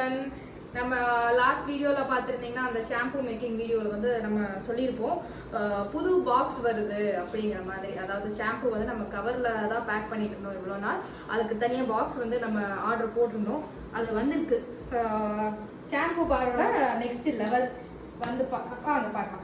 everyone. நம்ம last வீடியோல பார்த்துருந்தீங்கன்னா அந்த ஷாம்பு மேக்கிங் வீடியோவில் வந்து நம்ம சொல்லியிருப்போம் புது பாக்ஸ் வருது அப்படிங்கிற மாதிரி. அதாவது ஷாம்பு வந்து நம்ம கவரில் தான் பேக் பண்ணிட்டு இருந்தோம் இவ்வளோ நாள். அதுக்கு தனியாக பாக்ஸ் வந்து நம்ம ஆர்டர் போட்டிருந்தோம். அது வந்துருக்கு. ஷாம்பு பாரோட நெக்ஸ்ட் லெவல் வந்து பார்க்கலாம்.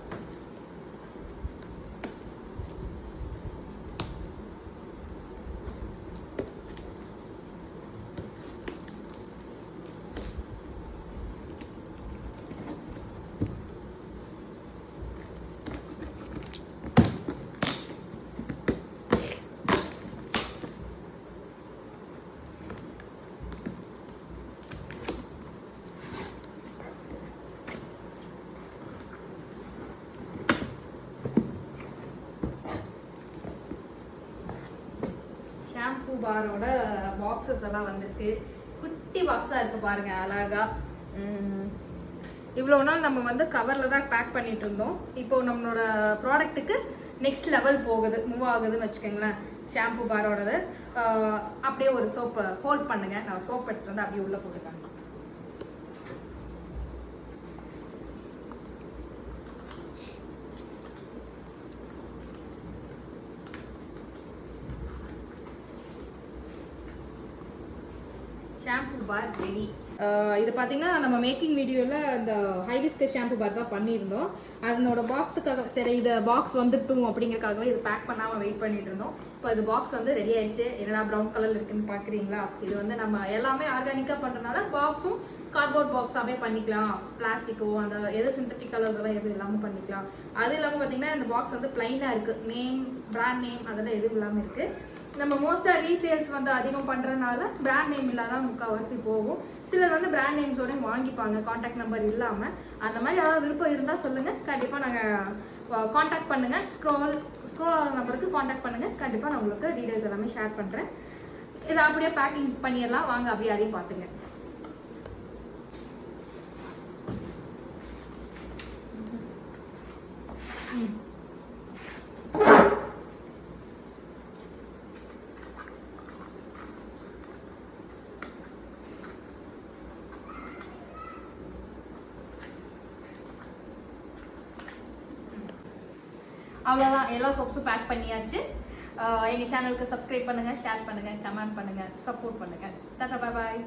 ஷாம்பு பாரோட பாக்ஸஸ் எல்லாம் வந்திருக்கு. குட்டி பாக்ஸாக இருக்குது பாருங்க, அழகா. இவ்வளோ நாள் நம்ம வந்து கவரில் தான் பேக் பண்ணிட்டு இருந்தோம். இப்போ நம்மளோட ப்ராடக்ட்டுக்கு நெக்ஸ்ட் லெவல் போகுது, மூவ் ஆகுதுன்னு வச்சுக்கோங்களேன். ஷாம்பு பாரோடது அப்படியே ஒரு சோப்பை ஹோல்ட் பண்ணுங்க. நான் சோப் எடுத்துட்டு வந்து அப்படியே உள்ளே போட்டுக்காங்க. ஷாம்பு பார் ரெடி. இது பார்த்தீங்கன்னா நம்ம மேக்கிங் வீடியோவில் அந்த ஹைபிஸ்கஸ் ஷாம்பு பார் தான் பண்ணியிருந்தோம். அதனோட பாக்ஸுக்காக சரி இதை பாக்ஸ் வந்துட்டும் அப்படிங்கிறதுக்காகவே இது பேக் பண்ணாமல் வெயிட் பண்ணிட்டு இருந்தோம். இப்போ இது பாக்ஸ் வந்து ரெடி ஆயிடுச்சு. என்னடா ப்ரௌன் கலரில் இருக்குன்னு பார்க்குறீங்களா? இது வந்து நம்ம எல்லாமே ஆர்கானிக்காக பண்ணுறதுனால பாக்ஸும் கார்ட்போர்ட் பாக்ஸாகவே பண்ணிக்கலாம். பிளாஸ்டிக்கோ அந்த எது சிந்தட்டிக் கலர்ஸ் எல்லாம் எதுவும் இல்லாமல் பண்ணிக்கலாம். அது இல்லாமல் பார்த்தீங்கன்னா இந்த பாக்ஸ் வந்து பிளைனாக இருக்குது. நேம், பிராண்ட் நேம் அதெல்லாம் எதுவும் இல்லாமல் இருக்குது. நம்ம மோஸ்ட்டாக ரீசேல்ஸ் வந்து அதிகம் பண்ணுறதுனால பிராண்ட் நேம் இல்லாதான் முக்கால்வாசி போகும். சிலர் வந்து பிராண்ட் நேம்ஸோட வாங்கிப்பாங்க, கான்டாக்ட் நம்பர் இல்லாமல். அந்த மாதிரி ஏதாவது விருப்பம் இருந்தால் சொல்லுங்கள், கண்டிப்பாக நாங்கள் கான்டாக்ட் பண்ணுங்கள். ஸ்க்ரோல் நம்பருக்கு கான்டாக்ட் பண்ணுங்கள். கண்டிப்பாக நான் உங்களுக்கு டீட்டெயில்ஸ் எல்லாமே ஷேர் பண்ணுறேன். இதை அப்படியே பேக்கிங் பண்ணிடலாம் வாங்க. அப்படியே அதையும் பார்த்துங்க. அவ்வளோதான், எல்லா சோப்ஸும் பேக் பண்ணியாச்சு. எங்கள் சேனலுக்கு சப்ஸ்கிரைப் பண்ணுங்கள், ஷேர் பண்ணுங்கள், கமெண்ட் பண்ணுங்கள், சப்போர்ட் பண்ணுங்கள். டாடா, பாய் பாய்.